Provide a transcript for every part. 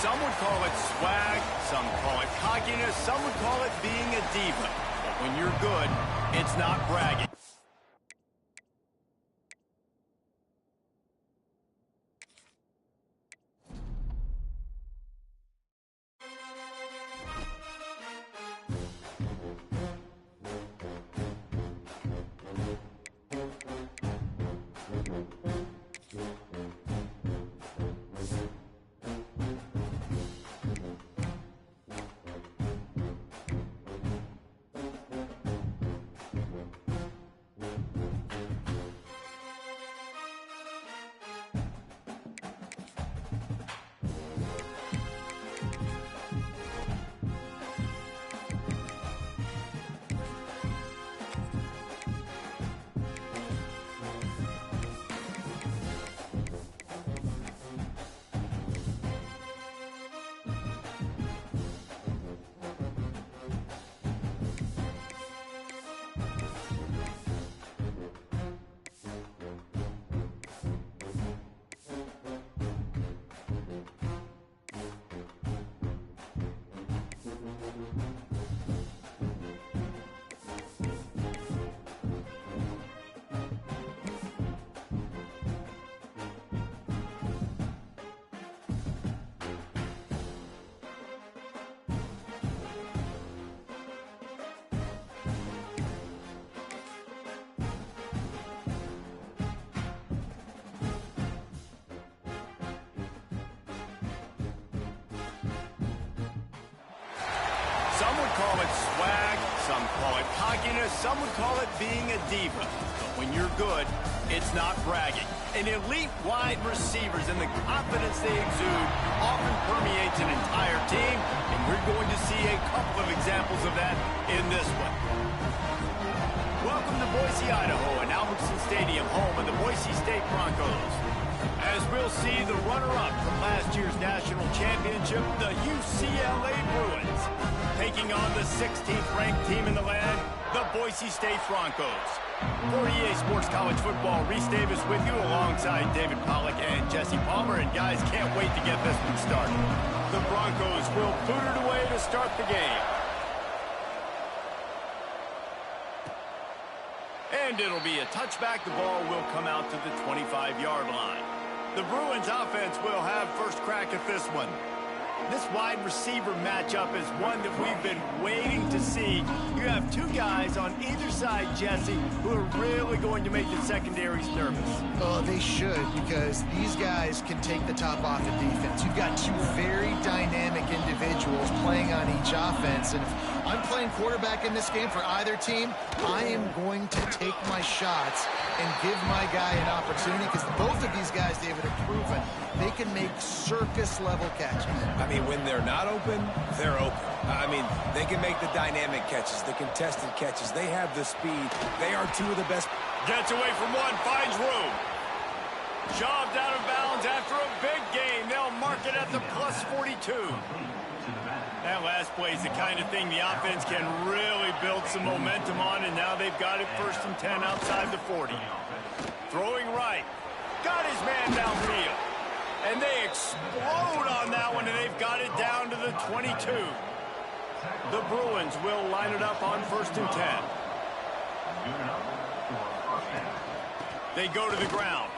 Some would call it swag, some call it cockiness, some would call it being a diva. But when you're good, it's not bragging. Some would call it swag, some call it cockiness, some would call it being a diva. But when you're good, it's not bragging. And elite wide receivers and the confidence they exude often permeates an entire team, and we're going to see a couple of examples of that in this one. Welcome to Boise, Idaho, and Albertson Stadium, home of the Boise State Broncos. As we'll see, the runner-up from last year's national championship, the UCLA Bruins, taking on the 16th-ranked team in the land, the Boise State Broncos. For EA Sports College Football, Reese Davis with you alongside David Pollack and Jesse Palmer. And guys, can't wait to get this one started. The Broncos will boot it away to start the game. And it'll be a touchback. The ball will come out to the 25-yard line. The Bruins offense will have first crack at this one. This wide receiver matchup is one that we've been waiting to see. You have two guys on either side, Jesse, who are really going to make the secondaries nervous. Oh, they should, because these guys can take the top off the defense. You've got two very dynamic individuals playing on each offense, and if I'm playing quarterback in this game for either team, I am going to take my shots and give my guy an opportunity, because both of these guys, David, have proven they can make circus-level catches. I mean, when they're not open, they're open. I mean, they can make the dynamic catches, the contested catches. They have the speed. They are two of the best. Gets away from one, finds room. Shoved out of bounds after a big gain. They'll mark it at the plus 42. That last play is the kind of thing the offense can really build some momentum on, and now they've got it 1st and 10 outside the 40. Throwing right. Got his man downfield. And they explode on that one, and they've got it down to the 22. The Bruins will line it up on 1st and 10. They go to the ground.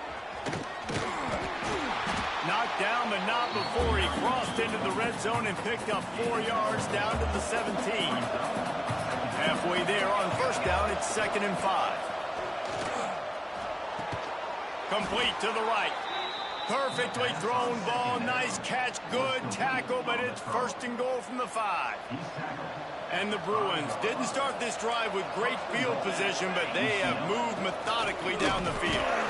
Knocked down, but not before he crossed into the red zone and picked up 4 yards down to the 17. Halfway there on 1st down, it's 2nd and 5. Complete to the right. Perfectly thrown ball, nice catch, good tackle, but it's 1st and goal from the 5. And the Bruins didn't start this drive with great field position, but they have moved methodically down the field.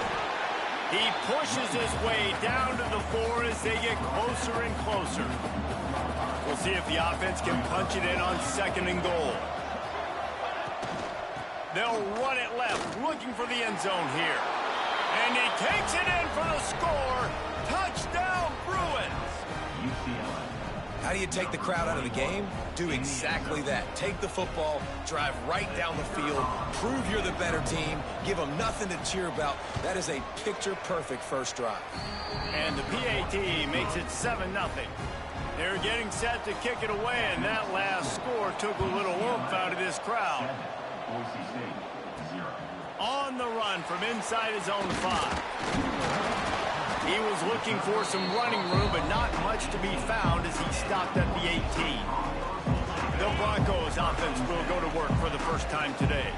He pushes his way down to the 4 as they get closer and closer. We'll see if the offense can punch it in on 2nd and goal. They'll run it left, looking for the end zone here. And he takes it in for the score. Touchdown, Bruins. How do you take the crowd out of the game? Do exactly that. Take the football, drive right down the field, prove you're the better team, give them nothing to cheer about. That is a picture-perfect first drive. And the PAT makes it 7-0. They're getting set to kick it away, and that last score took a little oomph out of this crowd. On the run from inside his own 5. He was looking for some running room, but not much to be found as he stopped at the 18. The Broncos offense will go to work for the first time today.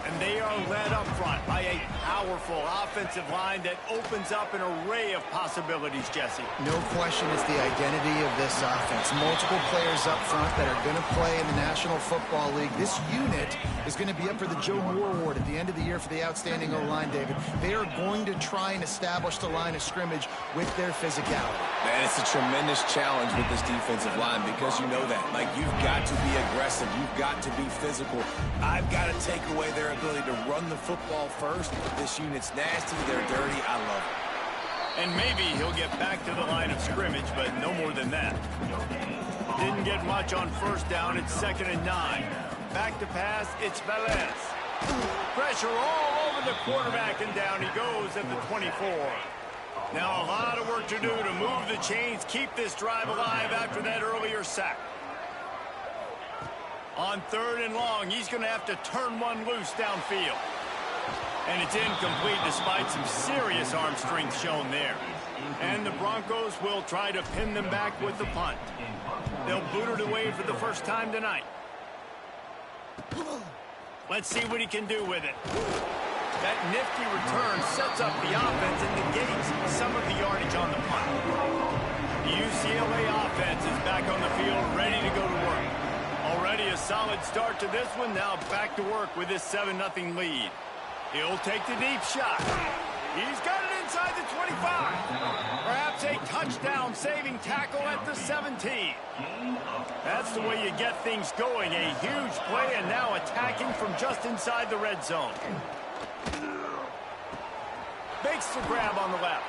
And they are led up front by a powerful offensive line that opens up an array of possibilities, Jesse. No question it's the identity of this offense. Multiple players up front that are going to play in the National Football League. This unit is going to be up for the Joe Moore Award at the end of the year for the outstanding O-line, David. They are going to try and establish the line of scrimmage with their physicality. Man, it's a tremendous challenge with this defensive line because you know that. Like, you've got to be aggressive. You've got to be physical. I've got to take away their ability to run the football first. This unit's nasty. They're dirty. I love it. And maybe he'll get back to the line of scrimmage, but no more than that. Didn't get much on first down. It's 2nd and 9. Back to pass. It's Velez. Pressure all over the quarterback, and down he goes at the 24. Now a lot of work to do to move the chains, keep this drive alive after that earlier sack. On 3rd and long, he's going to have to turn one loose downfield. And it's incomplete despite some serious arm strength shown there. And the Broncos will try to pin them back with the punt. They'll boot it away for the first time tonight. Let's see what he can do with it. That nifty return sets up the offense and negates some of the yardage on the punt. The UCLA offense is back on the field, ready to go to work. Already a solid start to this one. Now back to work with this 7-0 lead. He'll take the deep shot. He's got it inside the 25. Perhaps a touchdown-saving tackle at the 17. That's the way you get things going. A huge play, and now attacking from just inside the red zone. Makes the grab on the left.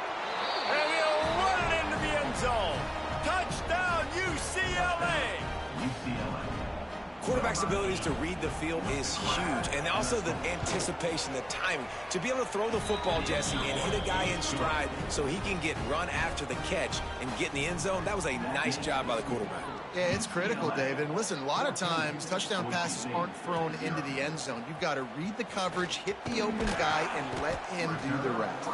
And he'll run it into the end zone. Touchdown, UCLA! Quarterback's abilities to read the field is huge, and also the anticipation, the timing. To be able to throw the football, Jesse, and hit a guy in stride so he can get run after the catch and get in the end zone, that was a nice job by the quarterback. Yeah, it's critical, David. Listen, a lot of times touchdown passes aren't thrown into the end zone. You've got to read the coverage, hit the open guy, and let him do the rest.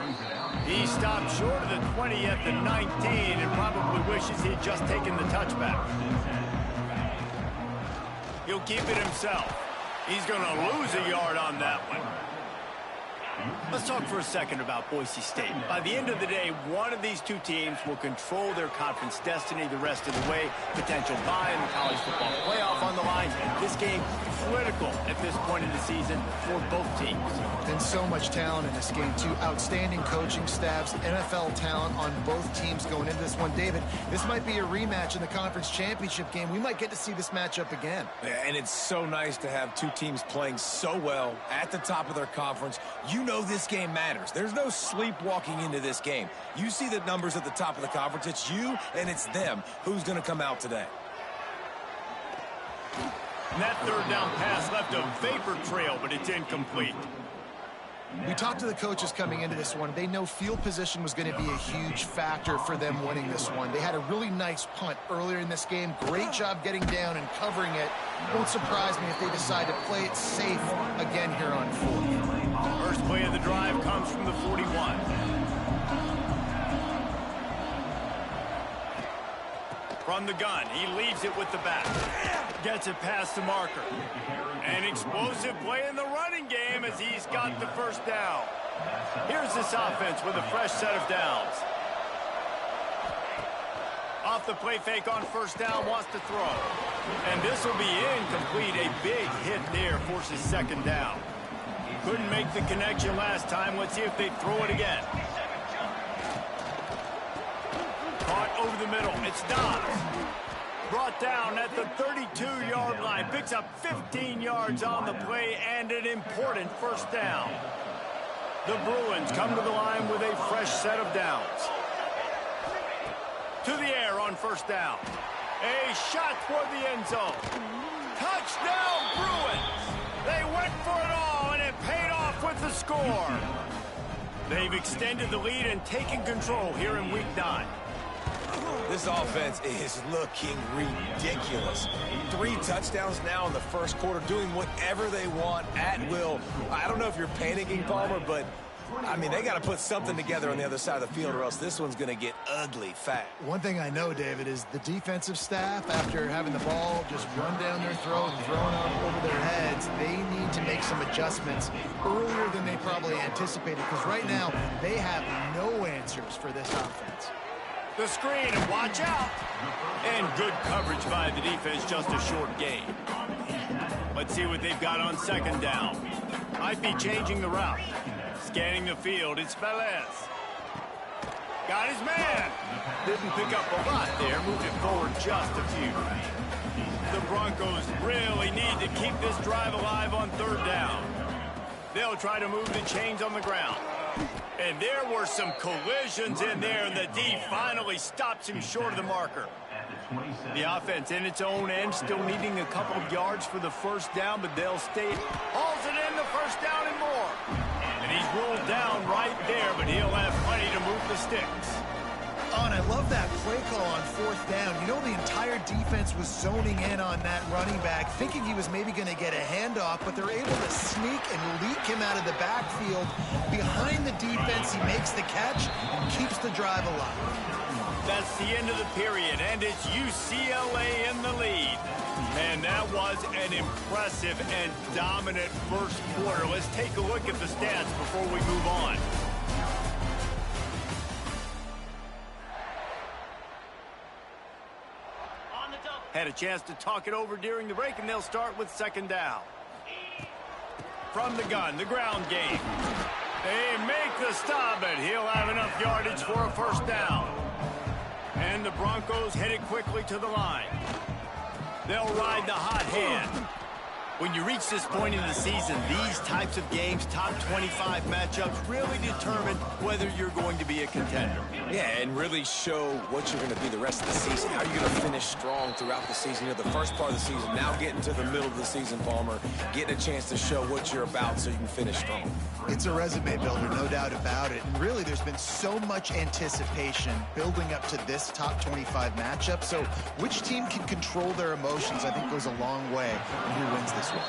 He stopped short of the 20 at the 19 and probably wishes he'd just taken the touchback. He'll keep it himself. He's going to lose a yard on that one. Let's talk for a second about Boise State. By the end of the day, one of these two teams will control their conference destiny the rest of the way. Potential bye in the college football playoff on the line. This game critical at this point in the season for both teams. And so much talent in this game, too. Outstanding coaching staffs, NFL talent on both teams going into this one. David, this might be a rematch in the conference championship game. We might get to see this matchup again. Yeah, and it's so nice to have two teams playing so well at the top of their conference. You know this game matters. There's no sleepwalking into this game. You see the numbers at the top of the conference. It's you and it's them. Who's going to come out today? And that 3rd down pass left a vapor trail, but it's incomplete. We talked to the coaches coming into this one. They know field position was going to be a huge factor for them winning this one. They had a really nice punt earlier in this game. Great job getting down and covering it. Won't surprise me if they decide to play it safe again here on 4th. First play of the drive comes from the 41. From the gun, he leaves it with the back. Gets it past the marker. An explosive play in the running game as he's got the first down. Here's this offense with a fresh set of downs. Off the play fake on first down, wants to throw. And this will be incomplete. A big hit there forces 2nd down. Couldn't make the connection last time. Let's see if they throw it again. Caught over the middle. It's Dobbs. Brought down at the 32-yard line. Picks up 15 yards on the play and an important first down. The Bruins come to the line with a fresh set of downs. To the air on first down. A shot toward the end zone. Touchdown, Bruins! They went for it all, and it paid off with the score. They've extended the lead and taken control here in Week 9. This offense is looking ridiculous. 3 touchdowns now in the first quarter, doing whatever they want at will. I don't know if you're panicking, Palmer, but I mean, they got to put something together on the other side of the field or else this one's going to get ugly fast. One thing I know, David, is the defensive staff, after having the ball just run down their throat and thrown over their heads, they need to make some adjustments earlier than they probably anticipated, because right now they have no answers for this offense. The screen, and watch out. And good coverage by the defense, just a short gain. Let's see what they've got on second down. Might be changing the route. Scanning the field, it's Velez. Got his man. Didn't pick up a lot there, moved it forward just a few. The Broncos really need to keep this drive alive on third down. They'll try to move the chains on the ground. And there were some collisions in there, and the D finally stops him short of the marker. The offense in its own end, still needing a couple of yards for the first down, but they'll stay. Hauls it in, the first down and more. And he's rolled down right there, but he'll have plenty to move the sticks. Oh, and I love that play call on fourth down. You know, the entire defense was zoning in on that running back, thinking he was maybe going to get a handoff, but they're able to sneak and leak him out of the backfield. Behind the defense, he makes the catch and keeps the drive alive. That's the end of the period, and it's UCLA in the lead. And that was an impressive and dominant first quarter. Let's take a look at the stats before we move on. Had a chance to talk it over during the break, and they'll start with second down. From the gun, the ground game. They make the stop, and he'll have enough yardage for a first down. And the Broncos headed quickly to the line. They'll ride the hot hand. When you reach this point in the season, these types of games, top 25 matchups, really determine whether you're going to be a contender. Yeah, and really show what you're going to be the rest of the season. How are you going to finish strong throughout the season? You know, the first part of the season, now getting to the middle of the season, Palmer, getting a chance to show what you're about so you can finish strong. It's a resume builder, no doubt about it. And really, there's been so much anticipation building up to this top 25 matchup. So which team can control their emotions, I think, goes a long way in who wins this one.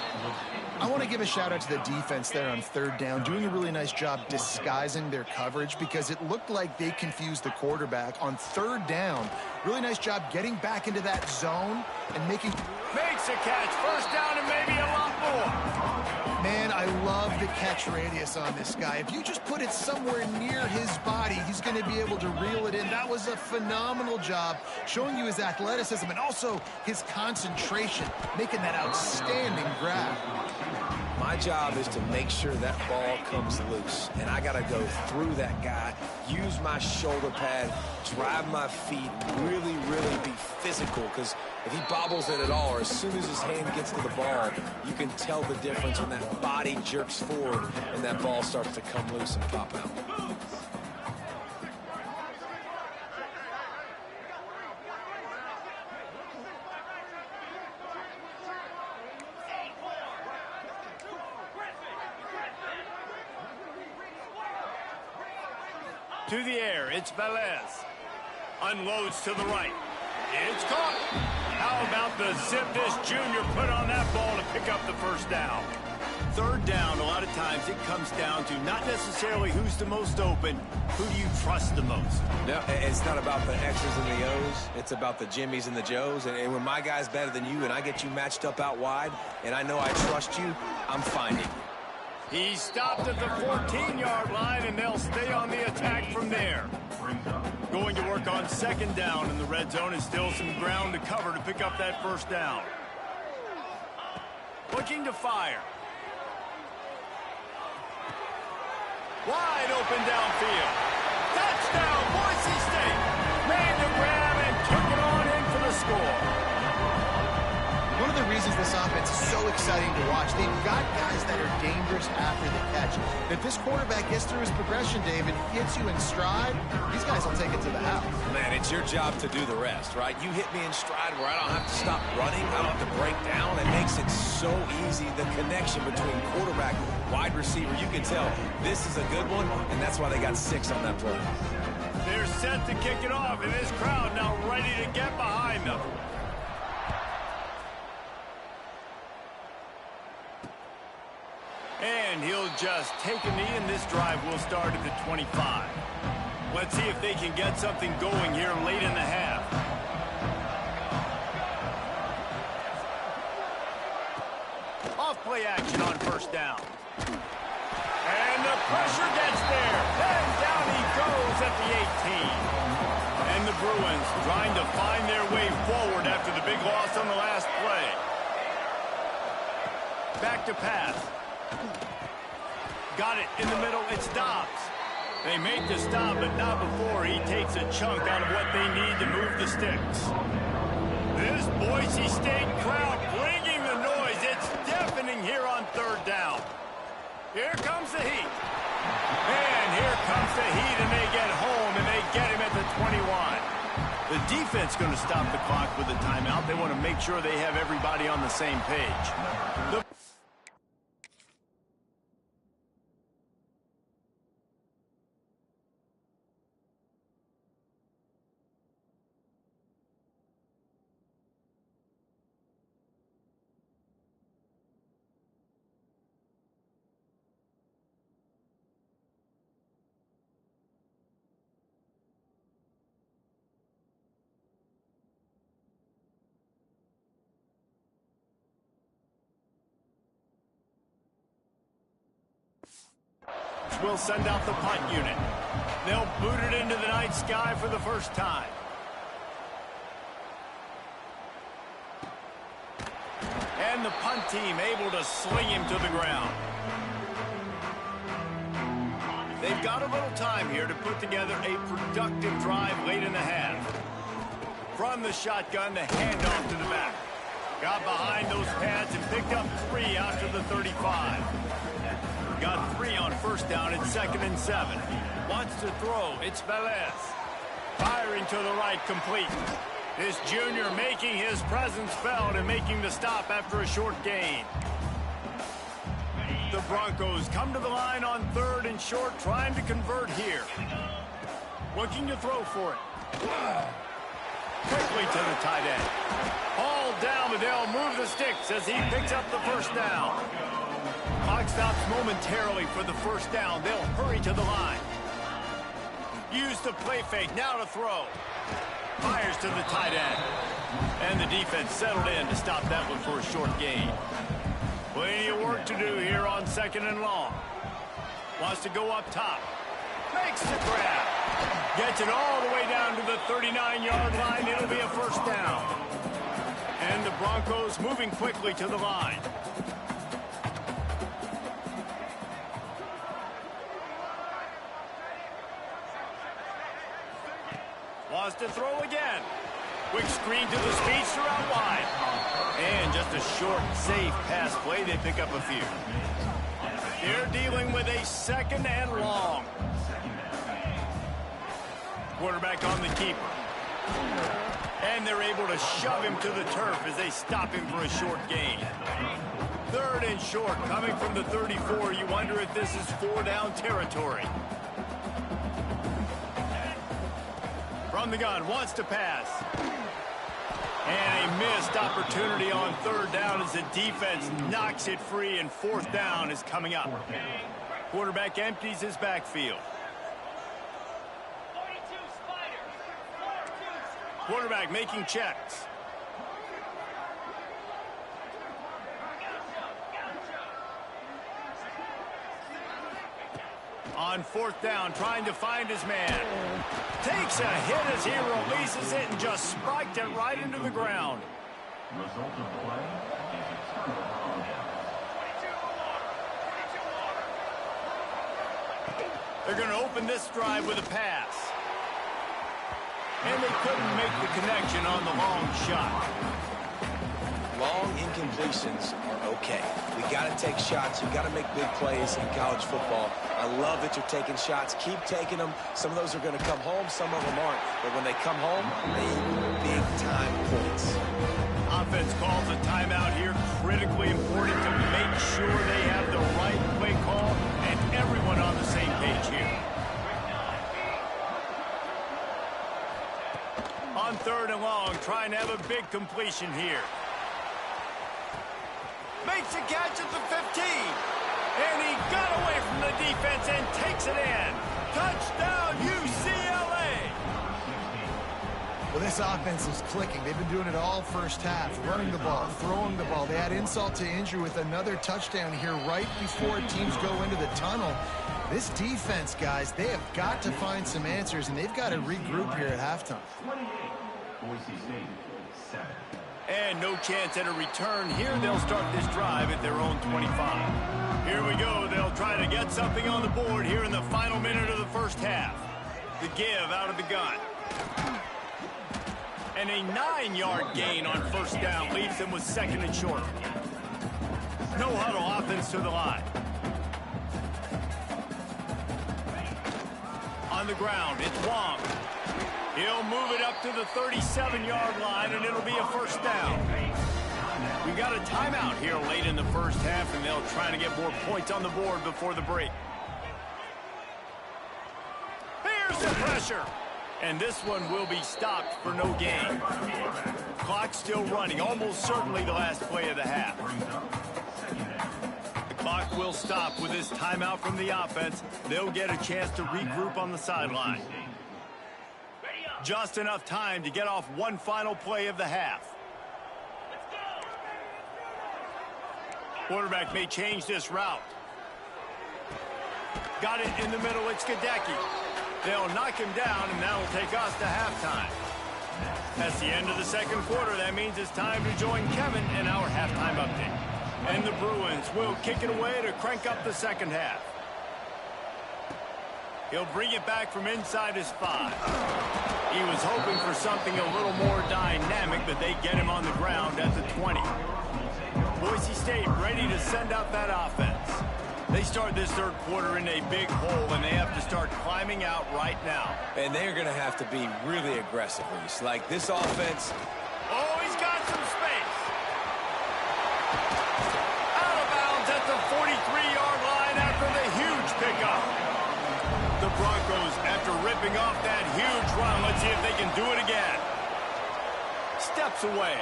I want to give a shout out to the defense there on third down, doing a really nice job disguising their coverage, because it looked like they confused the quarterback on third down. Really nice job getting back into that zone and making... Makes a catch, first down and maybe a lot more. Man, I love the catch radius on this guy. If you just put it somewhere near his body, he's going to be able to reel it in. That was a phenomenal job, showing you his athleticism and also his concentration, making that outstanding grab. My job is to make sure that ball comes loose, and I got to go through that guy, use my shoulder pad, drive my feet, really be physical, because if he bobbles it at all, or as soon as his hand gets to the ball, you can tell the difference when that body jerks forward and that ball starts to come loose and pop out. To the air, it's Velez. Unloads to the right. It's caught. How about the zip this junior put on that ball to pick up the first down? Third down, a lot of times it comes down to not necessarily who's the most open, who do you trust the most? No, it's not about the X's and the O's. It's about the Jimmys and the Joes. And when my guy's better than you and I get you matched up out wide and I know I trust you, I'm finding you. He stopped at the 14-yard line, and they'll stay on the attack from there. Going to work on second down in the red zone, and still some ground to cover to pick up that first down. Looking to fire. Wide open downfield. Touchdown, Boise State. Made the grab and took it on in for the score. One of the reasons this offense is so exciting to watch, they've got guys that are dangerous after the catch. If this quarterback gets through his progression, David, hits you in stride, these guys will take it to the house. Man, it's your job to do the rest, right? You hit me in stride where I don't have to stop running, I don't have to break down. It makes it so easy, the connection between quarterback, wide receiver. You can tell this is a good one, and that's why they got 6 on that play. They're set to kick it off, and this crowd now ready to get behind them. And he'll just take a knee, and this drive will start at the 25. Let's see if they can get something going here late in the half. Off-play action on first down. And the pressure gets there. And down he goes at the 18. And the Bruins trying to find their way forward after the big loss on the last play. Back to pass. Got it in the middle. It's Dobbs. They make the stop, but not before he takes a chunk out of what they need to move the sticks. This Boise State crowd bringing the noise. It's deafening here on third down. Here comes the heat. And here comes the heat, and they get home, and they get him at the 21. The defense going to stop the clock with a timeout. They want to make sure they have everybody on the same page. Will send out the punt unit. They'll boot it into the night sky for the first time. And the punt team able to sling him to the ground. They've got a little time here to put together a productive drive late in the half. From the shotgun, the handoff to the back. Got behind those pads and picked up 3 after the 35. Got 3 on first down at 2nd and 7. Wants to throw. It's Velez. Firing to the right, complete. This junior making his presence felt and making the stop after a short gain. The Broncos come to the line on 3rd and short, trying to convert here. Looking to throw for it. Quickly to the tight end. All down, but they'll move the sticks as he picks up the first down. Clock stops momentarily for the first down. They'll hurry to the line. Use the play fake, now to throw. Fires to the tight end. And the defense settled in to stop that one for a short gain. Plenty of work to do here on 2nd and long. Wants to go up top. Makes the grab. Gets it all the way down to the 39-yard line. It'll be a first down. And the Broncos moving quickly to the line. Wants to throw again. Quick screen to the speedster out wide. And just a short, safe pass play. They pick up a few. They're dealing with a 2nd and long. Quarterback on the keeper. And they're able to shove him to the turf as they stop him for a short gain. 3rd and short coming from the 34. You wonder if this is 4-down territory. From the gun, wants to pass. And a missed opportunity on 3rd down as the defense knocks it free, and 4th down is coming up. Quarterback empties his backfield. Quarterback making checks. On 4th down, trying to find his man. Takes a hit as he releases it and just spiked it right into the ground. Result of play is a turnover. They're going to open this drive with a pass. And they couldn't make the connection on the long shot. Long incompletions are okay. We got to take shots. You got to make big plays in college football. I love that you're taking shots. Keep taking them. Some of those are going to come home. Some of them aren't. But when they come home, they equal big-time points. Offense calls a timeout here. Critically important to make sure they have the right play call and everyone on the same page here. on 3rd and long, trying to have a big completion here. Makes a catch at the 15. And he got away from the defense and takes it in. Touchdown, UCLA. Well, this offense is clicking. They've been doing it all first half, running the ball, throwing the ball. They add insult to injury with another touchdown here right before teams go into the tunnel. This defense, guys, they have got to find some answers, and they've got to regroup here at halftime. 28, Boise State, 7. And no chance at a return here. They'll start this drive at their own 25. Here we go. They'll try to get something on the board here in the final minute of the first half. The give out of the gun. And a 9-yard gain on first down leaves them with 2nd and short. No huddle offense to the line. On the ground, it's Wong. He'll move it up to the 37-yard line, and it'll be a first down. We got a timeout here late in the first half, and they'll try to get more points on the board before the break. Here's the pressure. And this one will be stopped for no gain. Clock still running, almost certainly the last play of the half. The clock will stop with this timeout from the offense. They'll get a chance to regroup on the sideline. Just enough time to get off one final play of the half. Quarterback may change this route. Got it in the middle, it's Gadecki. They'll knock him down, and that'll take us to halftime. That's the end of the second quarter. That means it's time to join Kevin in our halftime update. And the Bruins will kick it away to crank up the second half. He'll bring it back from inside his 5. He was hoping for something a little more dynamic, but they get him on the ground at the 20. Boise State ready to send out that offense. They start this third quarter in a big hole, and they have to start climbing out right now. And they're going to have to be really aggressive, Reese. Like this offense. Oh, he's got some space. Out of bounds at the 43-yard line after the huge pickup. The Broncos, after ripping off that huge run, let's see if they can do it again. Steps away.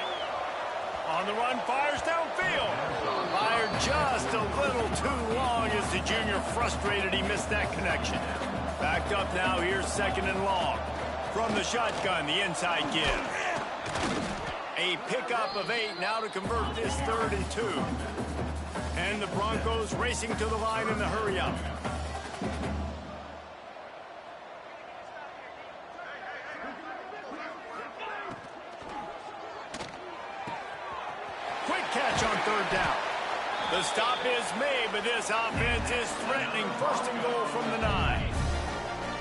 On the run, fires downfield. Fired just a little too long as the junior frustrated he missed that connection. Backed up now, here's 2nd and long. From the shotgun, the inside give. A pickup of 8 now to convert this 3rd and 2. And the Broncos racing to the line in the hurry-up. Catch on 3rd down. The stop is made, but this offense is threatening 1st and goal from the 9.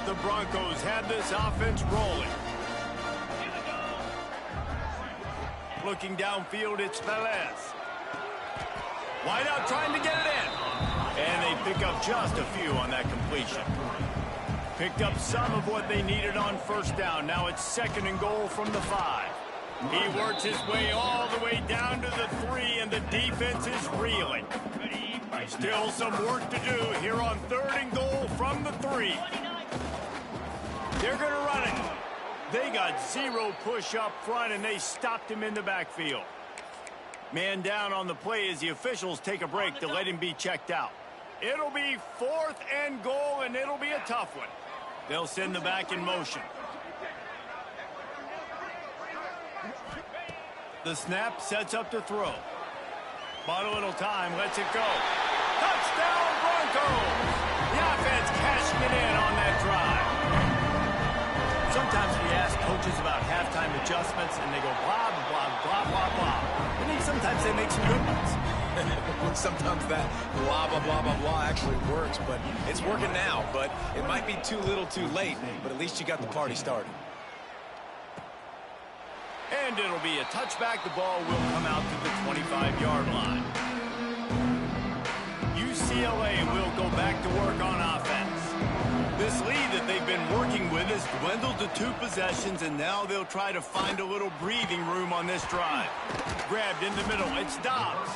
The Broncos have this offense rolling. Looking downfield, it's Velez. Wide out trying to get it in. And they pick up just a few on that completion. Picked up some of what they needed on 1st down. Now it's 2nd and goal from the 5. He works his way all the way down to the 3, and the defense is reeling. Still some work to do here on 3rd and goal from the 3. They're going to run it. They got 0 push up front, and they stopped him in the backfield. Man down on the play as the officials take a break to let him be checked out. It'll be 4th and goal, and it'll be a tough one. They'll send the back in motion. The snap sets up to throw. Bought a little time, lets it go. Touchdown, Broncos! The offense cashing it in on that drive. Sometimes we ask coaches about halftime adjustments, and they go blah, blah, blah, blah, blah. And then sometimes they make some good ones. Sometimes that blah, blah, blah, blah, blah actually works, but it's working now. But it might be too little too late, but at least you got the party started. And it'll be a touchback. The ball will come out to the 25-yard line. UCLA will go back to work on offense. This lead that they've been working with has dwindled to 2 possessions, and now they'll try to find a little breathing room on this drive. Grabbed in the middle, it's Dobbs.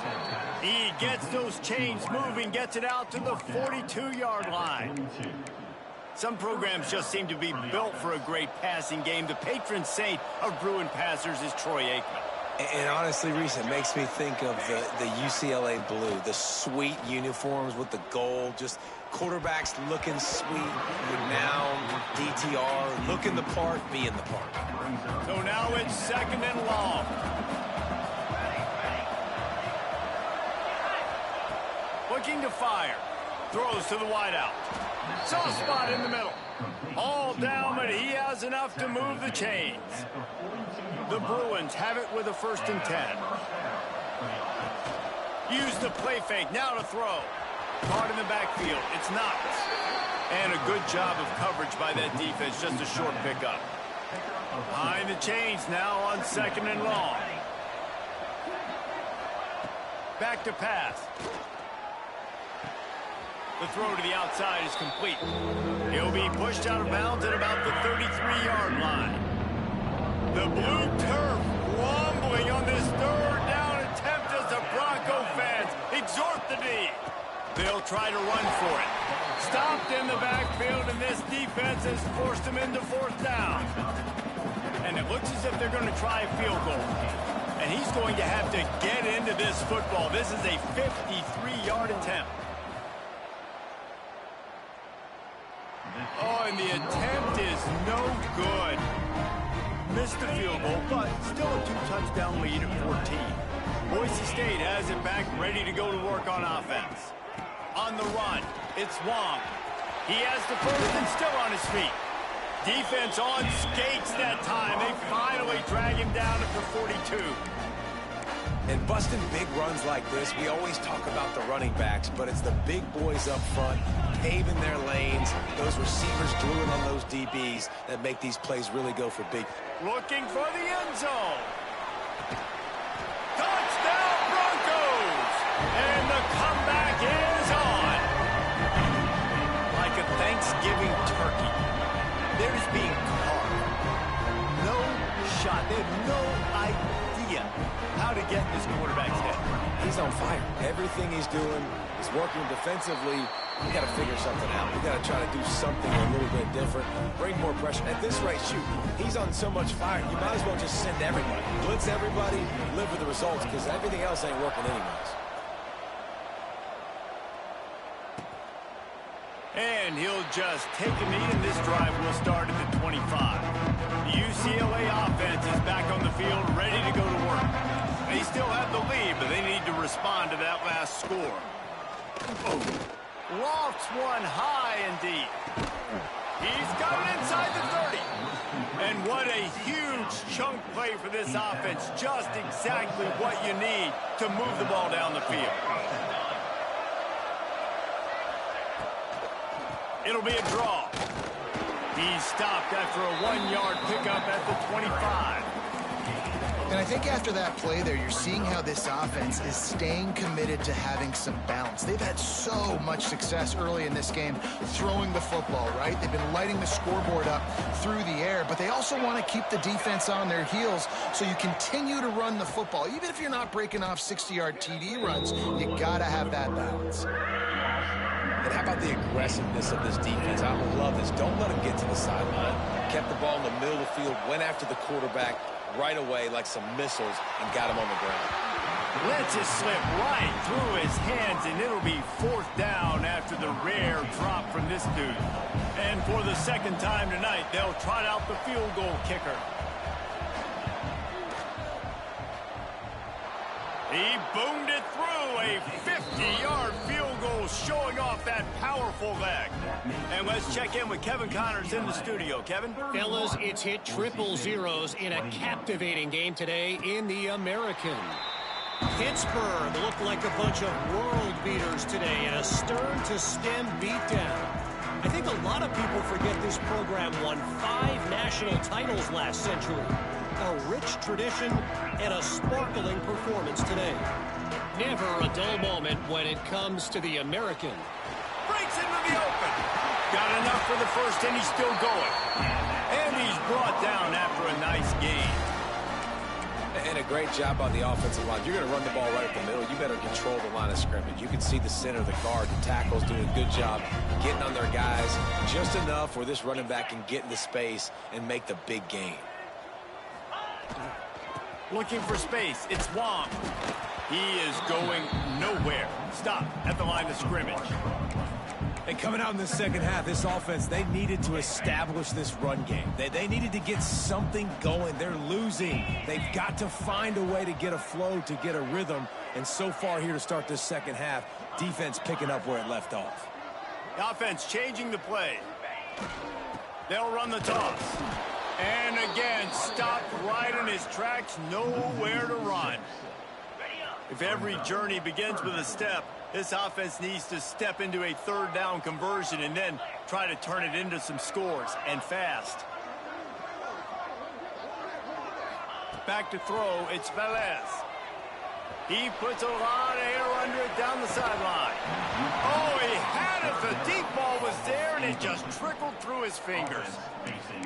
He gets those chains moving, gets it out to the 42-yard line. Some programs just seem to be built for a great passing game. The patron saint of Bruin passers is Troy Aikman. And honestly, Reese, it makes me think of the UCLA blue, the sweet uniforms with the gold, just quarterbacks looking sweet, renowned, DTR, looking the part, being the part. So now it's 2nd and long. Looking to fire. Throws to the wideout. Soft spot in the middle. All down, but he has enough to move the chains. The Bruins have it with a 1st and 10. Use the play fake. Now to throw. Caught in the backfield. It's Knox. And a good job of coverage by that defense. Just a short pickup. Behind the chains now on 2nd and long. Back to pass. The throw to the outside is complete. He'll be pushed out of bounds at about the 33-yard line. The blue turf wobbling on this 3rd down attempt as the Bronco fans exhort the D. They'll try to run for it. Stopped in the backfield, and this defense has forced him into 4th down. And it looks as if they're going to try a field goal. And he's going to have to get into this football. This is a 53-yard attempt. Oh, and the attempt is no good. Missed the field goal, but still a 2-touchdown lead at 14. Boise State has it back, ready to go to work on offense. On the run, it's Wong. He has the 1st and still on his feet. Defense on skates that time. They finally drag him down at the 42. And busting big runs like this, we always talk about the running backs, but it's the big boys up front, paving their lanes, those receivers gluing on those DBs that make these plays really go for big. Looking for the end zone. Touchdown Broncos! And the comeback is on. Like a Thanksgiving turkey. They're just being carved. No shot. They have no idea how to get in this quarterback's head. He's on fire. Everything he's doing is working defensively. We got to figure something out. We got to try to do something a little bit different. Bring more pressure. At this rate, shoot, he's on so much fire. You might as well just send everybody. Blitz everybody, live with the results, because everything else ain't working anyways. And he'll just take a knee, and this drive will start at the 25. The UCLA offense is back on the field, ready to go to work. They still have the lead, but they need to respond to that last score. Oh. Lofts one high and deep. He's got it inside the 30. And what a huge chunk play for this offense. Just exactly what you need to move the ball down the field. It'll be a draw. He's stopped after a 1-yard pickup at the 25. And I think after that play there, you're seeing how this offense is staying committed to having some balance. They've had so much success early in this game throwing the football, right? They've been lighting the scoreboard up through the air, but they also want to keep the defense on their heels so you continue to run the football. Even if you're not breaking off 60-yard TD runs, you got to have that balance. And how about the aggressiveness of this defense? I love this. Don't let them get to the sideline. Kept the ball in the middle of the field, went after the quarterback right away like some missiles and got him on the ground. Lets it slip right through his hands, and it'll be 4th down after the rare drop from this dude. And for the 2nd time tonight, they'll trot out the field goal kicker. He boomed it through, a 50-yard field goal showing off that powerful leg. And let's check in with Kevin Connors in the studio. Kevin? Fellas, it's hit triple zeros in a captivating game today in the American. Pittsburgh looked like a bunch of world beaters today in a stern-to-stem beatdown. I think a lot of people forget this program won 5 national titles last century. A rich tradition and a sparkling performance today. Never a dull moment when it comes to the American. Breaks into the open. Got enough for the first, and he's still going. And he's brought down after a nice game. And a great job on the offensive line. You're going to run the ball right at the middle. You better control the line of scrimmage. You can see the center, the guard, the tackles doing a good job getting on their guys just enough where this running back can get into space and make the big gain. Looking for space. It's Wong. He is going nowhere. Stop at the line of scrimmage. And coming out in the second half, this offense, they needed to establish this run game. They needed to get something going. They're losing. They've got to find a way to get a flow, to get a rhythm. And so far here to start this second half, defense picking up where it left off. The offense changing the play. They'll run the toss. And again, stopped right in his tracks, nowhere to run. If every journey begins with a step, this offense needs to step into a third down conversion and then try to turn it into some scores, and fast. Back to throw, it's Velez. He puts a lot of air under it down the sideline. Oh, he had it. The deep ball was there, and it just trickled through his fingers.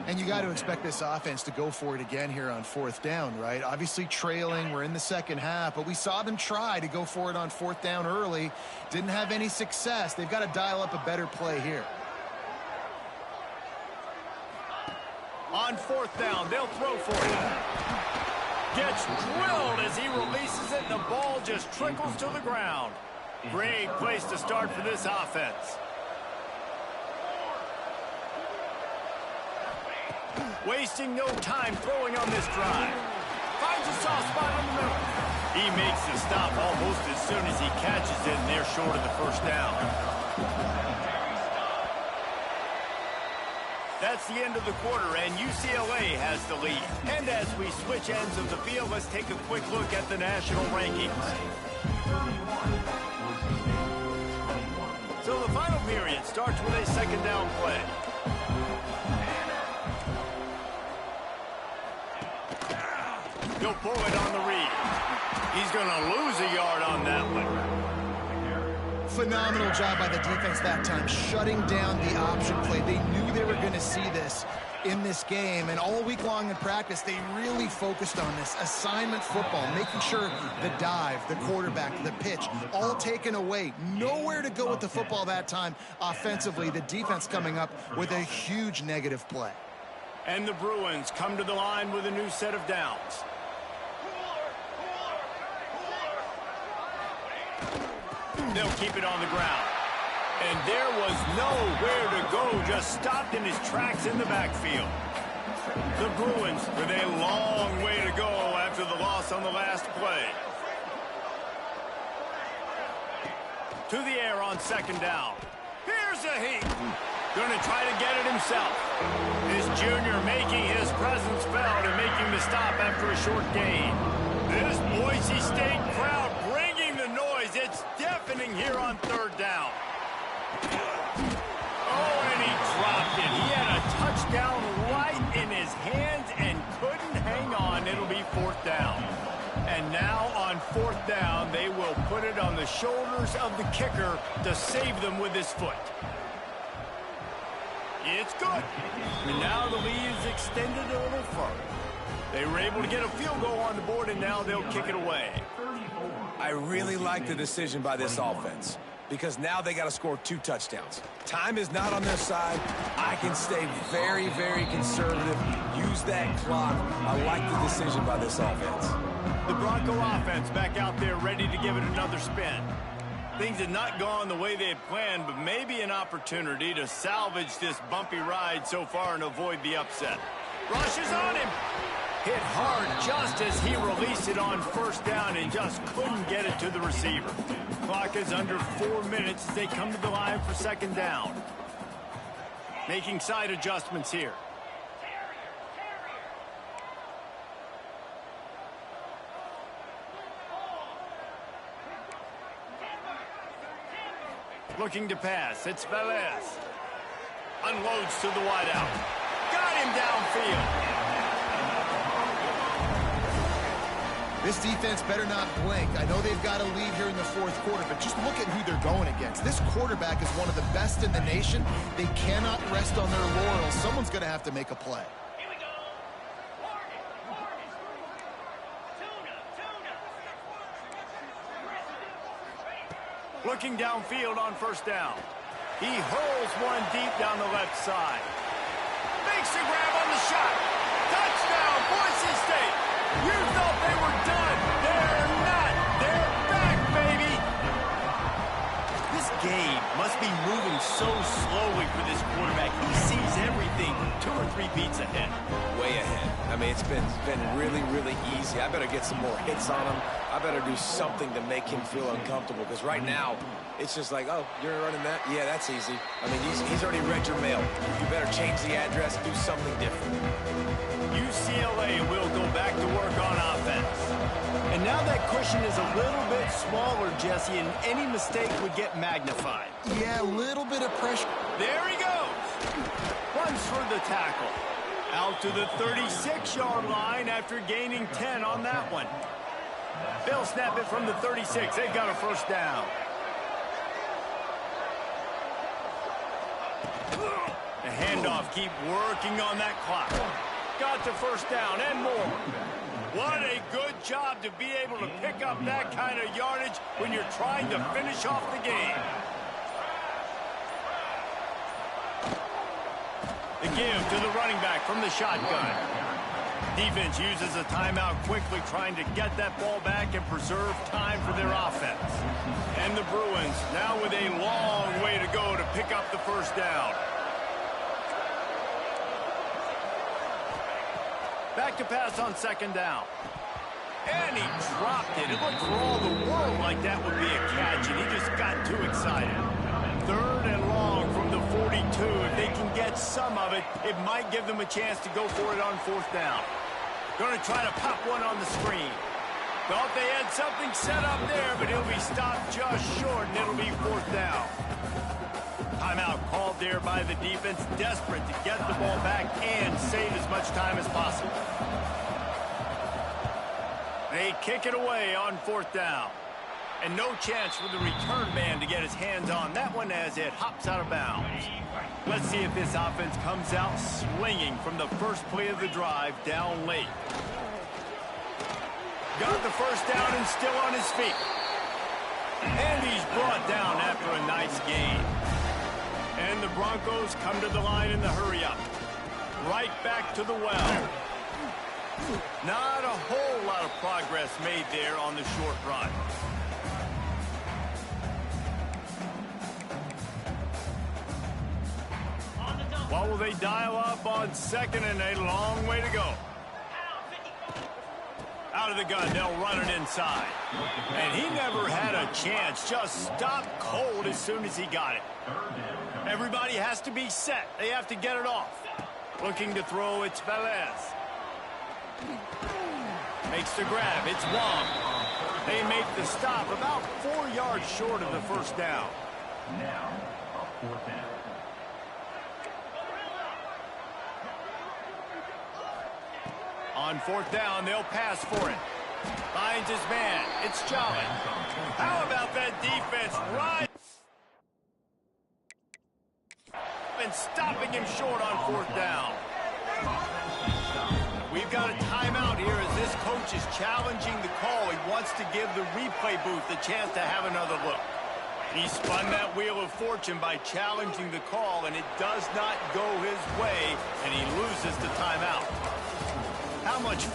And you got to expect this offense to go for it again here on fourth down, right? Obviously trailing, we're in the second half, but we saw them try to go for it on fourth down early. Didn't have any success. They've got to dial up a better play here. On fourth down, they'll throw for it. Gets drilled as he releases it, and the ball just trickles to the ground. Great place to start for this offense. Wasting no time throwing on this drive. Finds a soft spot in the middle. He makes the stop almost as soon as he catches it, and they're short of the first down. That's the end of the quarter, and UCLA has the lead. And as we switch ends of the field, let's take a quick look at the national rankings. So the final period starts with a second down play. He'll pull it on the read. He's going to lose a yard on that one. Phenomenal job by the defense that time, shutting down the option play. They knew they were going to see this in this game, and all week long in practice, they really focused on this assignment football, making sure the dive, the quarterback, the pitch, all taken away. Nowhere to go with the football that time offensively. The defense coming up with a huge negative play. And the Bruins come to the line with a new set of downs. They'll keep it on the ground. And there was nowhere to go, just stopped in his tracks in the backfield. The Bruins with a long way to go after the loss on the last play. To the air on second down. Here's a heat. Going to try to get it himself. This junior making his presence felt and making the stop after a short gain. This Boise State crowd bringing the noise. It's deafening here on third down. Oh, and he dropped it. He had a touchdown right in his hands and couldn't hang on. It'll be fourth down. And now on fourth down, they will put it on the shoulders of the kicker to save them with his foot. It's good. And now the lead is extended a little further. They were able to get a field goal on the board, and now they'll kick it away. I really like the decision by this offense because now they got to score 2 touchdowns. Time is not on their side. I can stay very, very conservative. Use that clock. I like the decision by this offense. The Bronco offense back out there ready to give it another spin. Things had not gone the way they had planned, but maybe an opportunity to salvage this bumpy ride so far and avoid the upset. Rushes on him. Hit hard just as he released it on first down and just couldn't get it to the receiver. Clock is under 4 minutes as they come to the line for second down. Making side adjustments here. Looking to pass. It's Velez. Unloads to the wideout. Got him downfield. This defense better not blink. I know they've got a lead here in the fourth quarter, but just look at who they're going against. This quarterback is one of the best in the nation. They cannot rest on their laurels. Someone's going to have to make a play. Looking downfield on first down. He hurls one deep down the left side. Makes the grab on the shot. Touchdown, Boise State. You thought they were done. They're not. They're back, baby. This game must be moving so slowly for this quarterback. He sees everything 2 or 3 beats ahead. Way ahead. I mean, it's been really, really easy. I better get some more hits on him. I better do something to make him feel uncomfortable, because right now, it's just like, oh, you're running that? Yeah, that's easy. I mean, he's already read your mail. You better change the address, do something different. UCLA will go back to work on offense. And now that cushion is a little bit smaller, Jesse, and any mistake would get magnified. Yeah, a little bit of pressure. There he goes. Runs for the tackle. Out to the 36-yard line after gaining 10 on that one. They'll snap it from the 36. They've got a first down. The handoff, keep working on that clock. Got the first down and more. What a good job to be able to pick up that kind of yardage when you're trying to finish off the game. The give to the running back from the shotgun. Defense uses a timeout quickly, trying to get that ball back and preserve time for their offense. And the Bruins now with a long way to go to pick up the first down. Back to pass on second down. And he dropped it. It looked for all the world like that would be a catch, and he just got too excited. Third and long from the 42. If they can get some of it, it might give them a chance to go for it on fourth down. Going to try to pop one on the screen. Thought they had something set up there, but he'll be stopped just short, and it'll be fourth down. Timeout called there by the defense, desperate to get the ball back and save as much time as possible. They kick it away on fourth down. And no chance for the return man to get his hands on that one as it hops out of bounds. Let's see if this offense comes out swinging from the first play of the drive down late. Got the first down and still on his feet. And he's brought down after a nice gain. And the Broncos come to the line in the hurry-up. Right back to the well. Not a whole lot of progress made there on the short run. What will they dial up on second and a long way to go? Out of the gun, they'll run it inside. And he never had a chance, just stopped cold as soon as he got it. Everybody has to be set. They have to get it off. Looking to throw, it's Velez. Makes the grab, it's Wong. They make the stop about 4 yards short of the first down. Now, a fourth down. On fourth down, they'll pass for it. Finds his man. It's Jolly. How about that defense right? And stopping him short on fourth down. We've got a timeout here as this coach is challenging the call. He wants to give the replay booth a chance to have another look. He spun that wheel of fortune by challenging the call, and it does not go his way, and he loses the timeout. How much